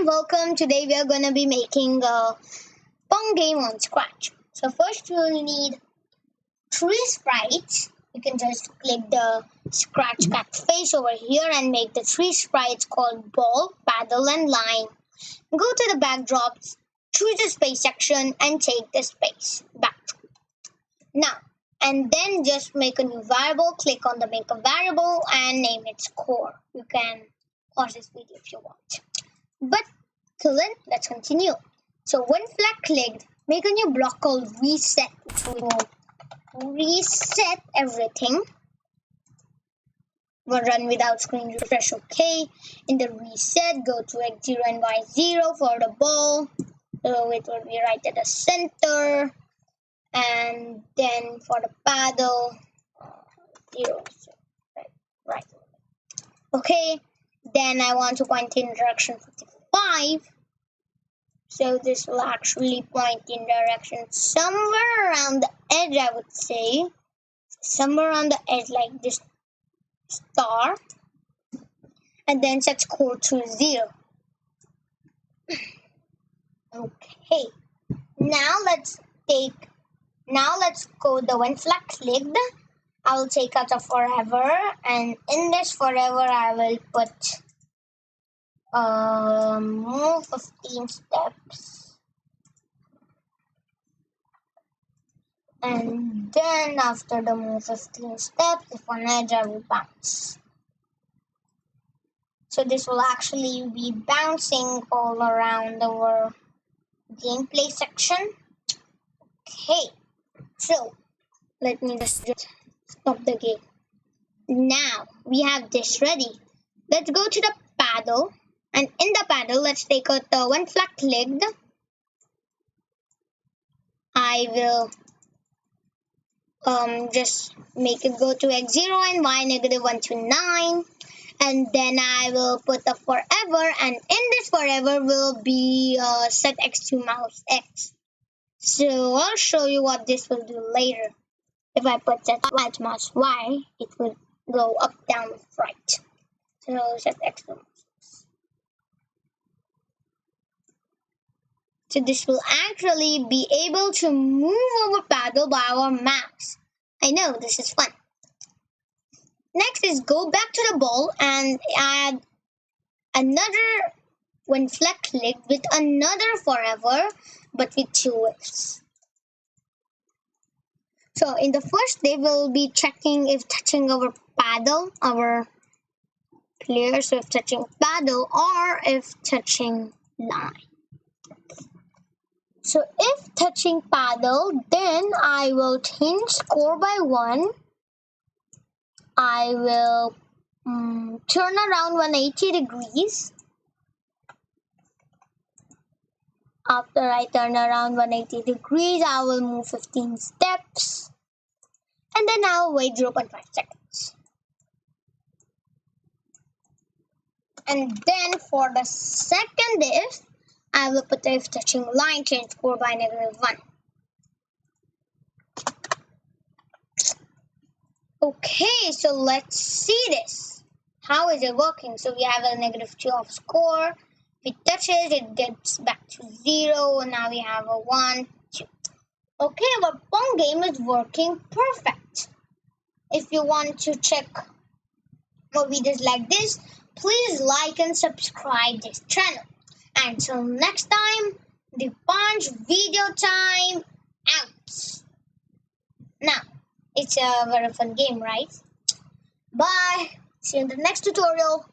and welcome. Today we are going to be making a Pong game on Scratch. So first we will need three sprites. You can just click the Scratch cat face over here and make the three sprites called ball, paddle and line. Go to the backdrops, choose the space section and take the space back. Now, and then just make a new variable, click on the make a variable and name it score. You can pause this video if you want. But till then, let's continue. So when flag clicked, make a new block called reset, which will reset everything. We'll run without screen refresh, okay. In the reset, go to X0 and Y0 for the ball. So it will be right at the center. And then for the paddle, 0, so right. Okay, then I want to point in direction 55. So this will actually point in direction somewhere around the edge, I would say. Somewhere on the edge like this star. And then set score to 0. Okay, now let's go the when flag clicked. I will take out a forever, and in this forever I will put move 15 steps, and then after the move 15 steps, if on edge I will bounce. So this will actually be bouncing all around our gameplay section. Okay, so let me just stop the game. Now we have this ready. Let's go to the paddle, and in the paddle let's take out the when flag clicked. I will just make it go to X0 and Y -1 to 9, and then I will put the forever, and in this forever will be set X to mouse X. So I'll show you what this will do later. If I put set Y to mouse Y, it will go up, down, right. So set X to mouse X. So this will actually be able to move our paddle by our mouse. I know, this is fun. Next is go back to the ball and add another when flag clicked with another forever, but with 2 waves. So in the first they will be checking if touching our paddle, our player, so if touching paddle or if touching line. So if touching paddle, then I will change score by 1. I will turn around 180 degrees. After I turn around 180 degrees, I will move 15 steps. And then I'll wait 0.5 seconds. And then for the second if, I will put if touching line, change score by -1. Okay, so let's see this. How is it working? So we have a -2 of score. If it touches, it gets back to 0. Now we have a 1, 2. Okay, our Pong game is working perfect. If you want to check more videos like this, please like and subscribe this channel. Until next time, Dipansh video time out. Now, it's a very fun game, right? Bye. See you in the next tutorial.